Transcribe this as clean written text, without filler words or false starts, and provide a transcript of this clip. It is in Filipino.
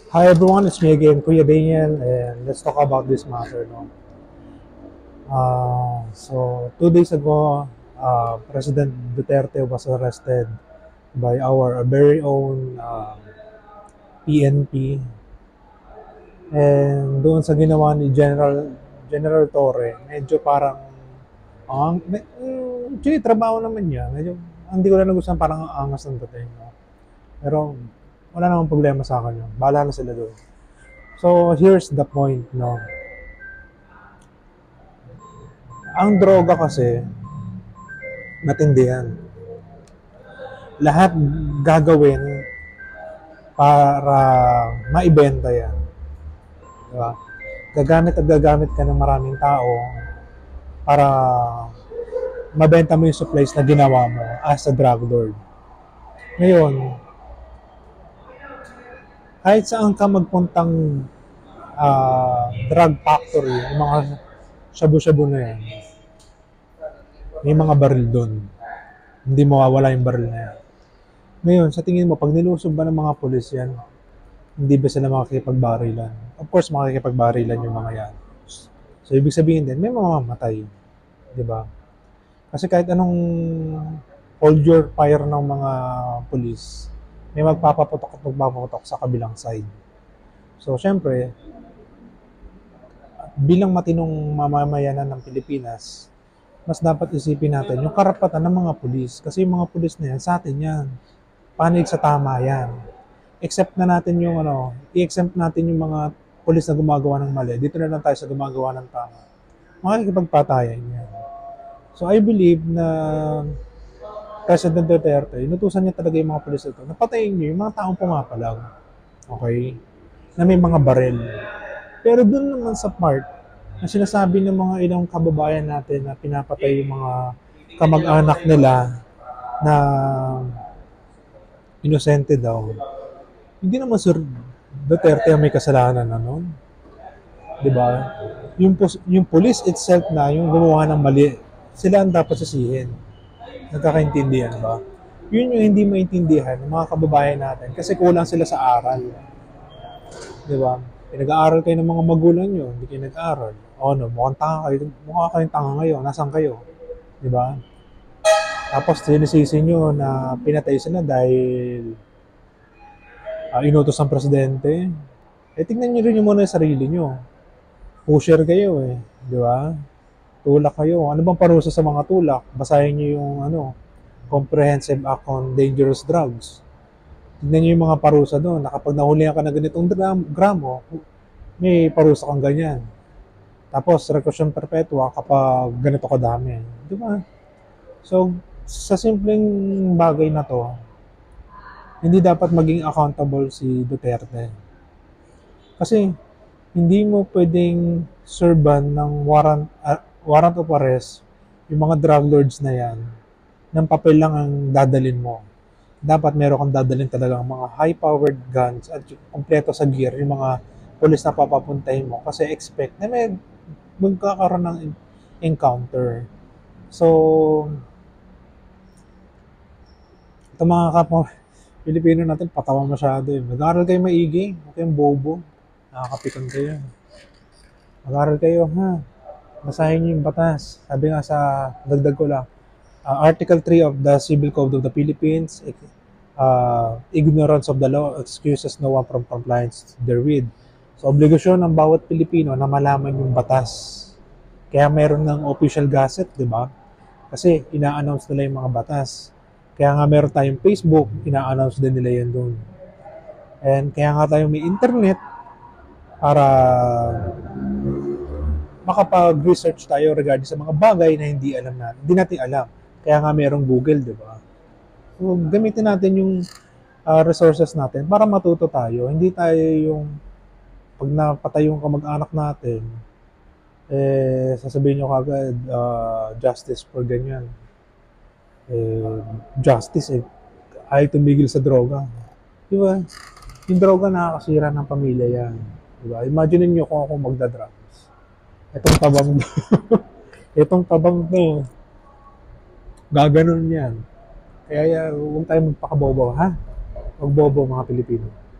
Hi everyone, it's me again, Kuya Daniel, and let's talk about this matter. No? 2 days ago, President Duterte was arrested by our very own PNP, and doon sa ginawa ni General Torre, medyo parang actually, trabaho naman niya. Medyo, hindi ko na nagustuhan, parang ang angas ng dating. No? Pero wala namang problema sa akin yun. Bahala na sila doon. So, here's the point, no? Ang droga kasi, matindi yan. Lahat gagawin para maibenta yan. Diba? Gagamit at gagamit ka ng maraming tao para mabenta mo yung supplies na ginawa mo as a drug lord. Ngayon, kahit saan ka magpuntang drug factory, yung mga shabu-shabu na yan, may mga baril doon. Hindi mawawala yung baril na yan. Ngayon, sa tingin mo, pag nilusob ba ng mga pulis yan, hindi ba sila makikipagbarilan? Of course, makikipagbarilan yung mga yan. So, ibig sabihin din, may mamamatay. Di ba? Kasi kahit anong hold your fire ng mga pulis, may magpapaputok at magpapaputok sa kabilang side. So, syempre, bilang matinong mamamayanan ng Pilipinas, mas dapat isipin natin yung karapatan ng mga pulis. Kasi yung mga pulis na yan, sa atin yan. Panig sa tama yan. Except na natin yung i-exempt natin yung mga pulis na gumagawa ng mali. Dito na lang tayo sa gumagawa ng tama. Makikipagpatayan yan. So I believe na President Duterte, inutusan niya talaga yung mga pulis ito. Napatayin niyo yung mga taong pumapalag. Okay? Na may mga barel. Pero doon naman sa part na sinasabi ng mga ilang kababayan natin na pinapatay yung mga kamag-anak nila na inosente daw. Hindi naman Sir Duterte ang may kasalanan na nun. Diba? Yung police itself na yung gumawa ng mali, sila ang dapat sisihin. Nagkakaintindihan ba? Yun yung hindi maintindihan ng mga kababayan natin kasi kulang sila sa aral. Diba? Pinag-aaral kayo ng mga magulang nyo, hindi kayo nag-aaral. O no, mukhang tanga kayo, mukha kayong tanga ngayon, nasan kayo? Diba? Tapos sinisisi nyo na pinatay sila dahil inutos ng presidente. Tingnan nyo rin yung muna yung sarili nyo. Pusher kayo di ba? Tulak kayo. Ano bang parusa sa mga tulak? Basahin nyo yung Comprehensive Act on Dangerous Drugs. Tingnan nyo yung mga parusa doon. Na kapag nahulihan ka na ganitong gramo, may parusa kang ganyan. Tapos, reclusion perpetua kapag ganito kadami. Di ba? So, sa simpleng bagay na to, hindi dapat maging accountable si Duterte. Kasi, hindi mo pwedeng serban ng warrant of arrest yung mga drug lords na yan ng papel lang ang dadalin mo. Dapat meron kang dadalhin talagang mga high-powered guns at kompleto sa gear yung mga police na papapuntahin mo kasi expect na may magkakaroon ng encounter. So, ito mga kapwa Pilipino natin, patawa masyado Mag-aaral kayo maigi, huwag kayong bobo. Nakakapikon kayo. Mag-aaral kayo, ha? Basahin niyo yung batas. Sabi nga sa, dagdag ko lang, Article 3 of the Civil Code of the Philippines, ignorance of the law excuses no one from compliance therewith. So, obligasyon ng bawat Pilipino na malaman yung batas. Kaya meron ng official gazette, di ba? Kasi ina-announce nila yung mga batas. Kaya nga meron tayong Facebook, ina-announce din nila yan doon. And kaya nga tayo may internet para makapag-research tayo regarding sa mga bagay na hindi natin alam. Kaya nga merong Google, di ba? So, gamitin natin yung resources natin para matuto tayo. Hindi tayo yung pag napatay yung kamag-anak natin, sasabihin nyo kagad, justice for ganyan. Justice ay tumigil sa droga. Di ba? Yung droga nakakasira ng pamilya yan. Di ba? Imagine niyo kung ako magdadrugs. Itong tabang itong tabang to, gaganon yan. Kaya huwag tayong magpakabobo, ha? Huwag bobo mga Pilipino.